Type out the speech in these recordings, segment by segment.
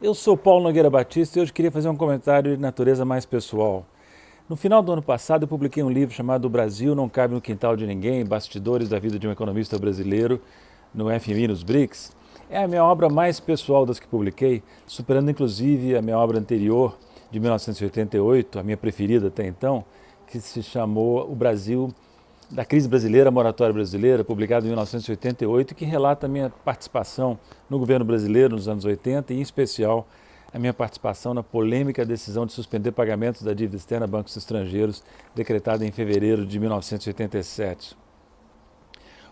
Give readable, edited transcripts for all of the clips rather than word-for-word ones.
Eu sou Paulo Nogueira Batista e hoje queria fazer um comentário de natureza mais pessoal. No final do ano passado eu publiquei um livro chamado O Brasil Não Cabe no Quintal de Ninguém, Bastidores da Vida de um Economista Brasileiro, no FMI, nos BRICS. É a minha obra mais pessoal das que publiquei, superando inclusive a minha obra anterior, de 1988, a minha preferida até então, que se chamou O Brasil da Crise Brasileira, a Moratória Brasileira, publicado em 1988, que relata a minha participação no governo brasileiro nos anos 80 e, em especial, a minha participação na polêmica decisão de suspender pagamentos da dívida externa a bancos estrangeiros, decretada em fevereiro de 1987.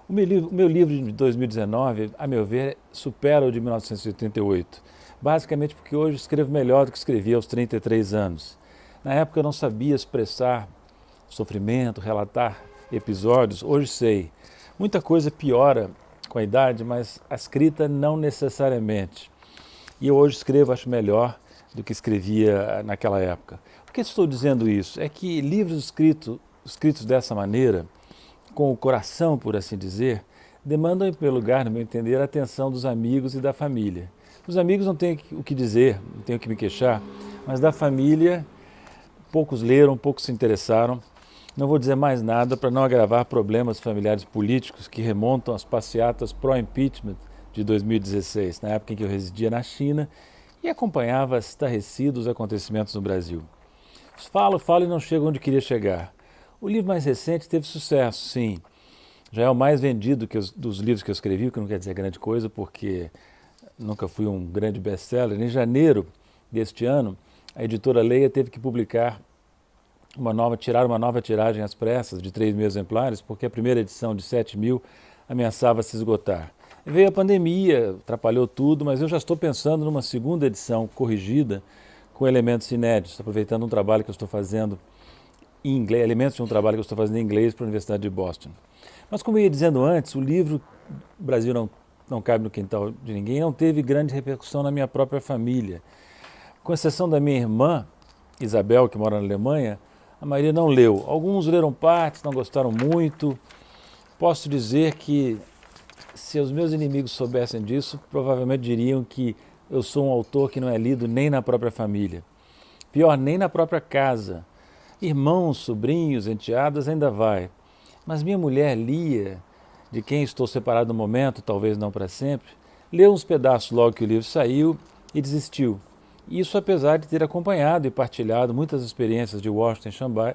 O meu livro de 2019, a meu ver, supera o de 1988, basicamente porque hoje escrevo melhor do que escrevi aos 33 anos. Na época eu não sabia expressar sofrimento, relatar episódios, hoje sei. Muita coisa piora com a idade, mas a escrita não necessariamente. E eu hoje escrevo, acho melhor do que escrevia naquela época. Por que estou dizendo isso? É que livros escritos dessa maneira, com o coração, por assim dizer, demandam, em primeiro lugar, no meu entender, a atenção dos amigos e da família. Dos amigos não tenho o que dizer, não tenho o que me queixar, mas da família, poucos leram, poucos se interessaram. Não vou dizer mais nada para não agravar problemas familiares políticos que remontam às passeatas pró-impeachment de 2016, na época em que eu residia na China e acompanhava estarrecido os acontecimentos no Brasil. Falo e não chego onde queria chegar. O livro mais recente teve sucesso, sim. Já é o mais vendido dos livros que eu escrevi, o que não quer dizer grande coisa, porque nunca fui um grande best-seller. Em janeiro deste ano, a editora Leia teve que publicar tirar uma nova tiragem às pressas de 3.000 exemplares, porque a primeira edição de 7.000 ameaçava se esgotar. Veio a pandemia, atrapalhou tudo, mas eu já estou pensando numa segunda edição corrigida com elementos inéditos, aproveitando um trabalho que eu estou fazendo em inglês, elementos de um trabalho que eu estou fazendo em inglês para a Universidade de Boston. Mas como eu ia dizendo antes, o livro Brasil não Cabe no Quintal de Ninguém não teve grande repercussão na minha própria família. Com exceção da minha irmã, Isabel, que mora na Alemanha, a maioria não leu. Alguns leram partes, não gostaram muito. Posso dizer que, se os meus inimigos soubessem disso, provavelmente diriam que eu sou um autor que não é lido nem na própria família. Pior, nem na própria casa. Irmãos, sobrinhos, enteadas ainda vai. Mas minha mulher Lia, de quem estou separado no momento, talvez não para sempre, leu uns pedaços logo que o livro saiu e desistiu. Isso apesar de ter acompanhado e partilhado muitas experiências de Washington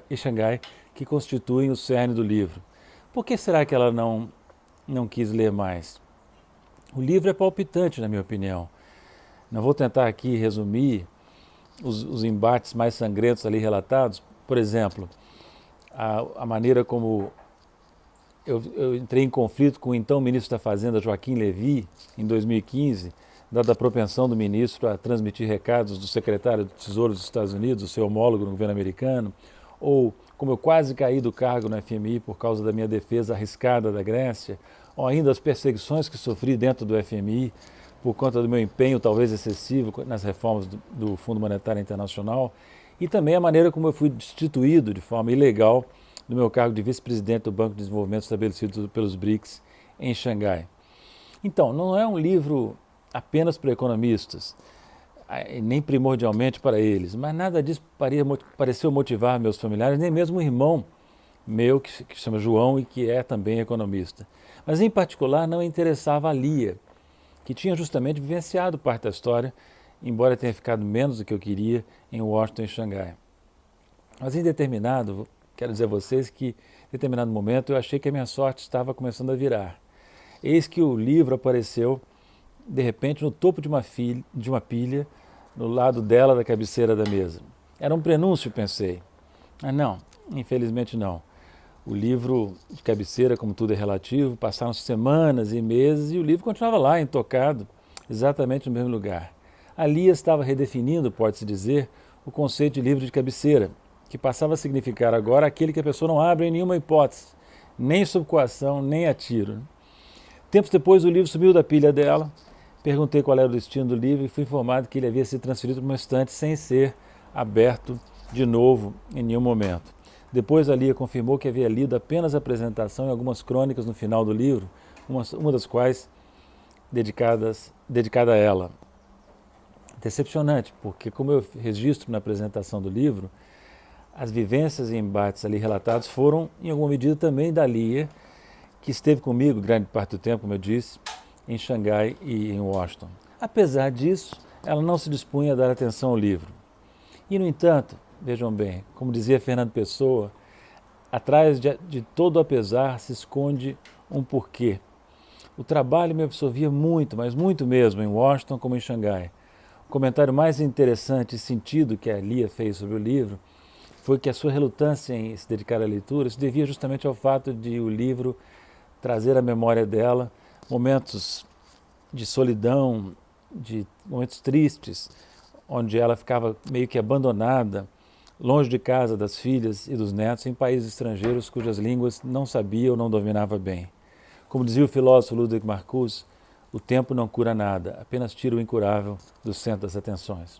e Xangai que constituem o cerne do livro. Por que será que ela não quis ler mais? O livro é palpitante, na minha opinião. Não vou tentar aqui resumir os embates mais sangrentos ali relatados. Por exemplo, a maneira como eu entrei em conflito com o então ministro da Fazenda, Joaquim Levy, em 2015, dada a propensão do ministro a transmitir recados do secretário do Tesouro dos Estados Unidos, o seu homólogo no governo americano, ou como eu quase caí do cargo no FMI por causa da minha defesa arriscada da Grécia, ou ainda as perseguições que sofri dentro do FMI por conta do meu empenho talvez excessivo nas reformas do Fundo Monetário Internacional, e também a maneira como eu fui destituído de forma ilegal do meu cargo de vice-presidente do Banco de Desenvolvimento estabelecido pelos BRICS em Xangai. Então, não é um livro apenas para economistas, nem primordialmente para eles, mas nada disso pareceu motivar meus familiares, nem mesmo um irmão meu, que se chama João e que é também economista. Mas, em particular, não interessava a Lia, que tinha justamente vivenciado parte da história, embora tenha ficado menos do que eu queria em Washington e Xangai. Mas, quero dizer a vocês que, em determinado momento, eu achei que a minha sorte estava começando a virar. Eis que o livro apareceu de repente no topo de uma pilha, no lado dela da cabeceira da mesa. Era um prenúncio, pensei. Mas não, infelizmente não. O livro de cabeceira, como tudo é relativo, passaram semanas e meses e o livro continuava lá, intocado, exatamente no mesmo lugar. A Lia estava redefinindo, pode-se dizer, o conceito de livro de cabeceira, que passava a significar agora aquele que a pessoa não abre em nenhuma hipótese, nem sob coação, nem a tiro. Tempos depois o livro sumiu da pilha dela. Perguntei qual era o destino do livro e fui informado que ele havia sido transferido para uma estante sem ser aberto de novo em nenhum momento. Depois a Lia confirmou que havia lido apenas a apresentação e algumas crônicas no final do livro, uma das quais dedicada a ela. decepcionante, porque como eu registro na apresentação do livro, as vivências e embates ali relatados foram, em alguma medida, também da Lia, que esteve comigo grande parte do tempo, como eu disse, em Xangai e em Washington. Apesar disso, ela não se dispunha a dar atenção ao livro. E, no entanto, vejam bem, como dizia Fernando Pessoa, atrás de todo apesar se esconde um porquê. O trabalho me absorvia muito, mas muito mesmo, em Washington como em Xangai. O comentário mais interessante e sentido que a Lia fez sobre o livro foi que a sua relutância em se dedicar à leitura se devia justamente ao fato de o livro trazer à memória dela momentos de solidão, de momentos tristes, onde ela ficava meio que abandonada, longe de casa das filhas e dos netos, em países estrangeiros cujas línguas não sabia ou não dominava bem. Como dizia o filósofo Ludwig Marcuse, o tempo não cura nada, apenas tira o incurável do centro das atenções.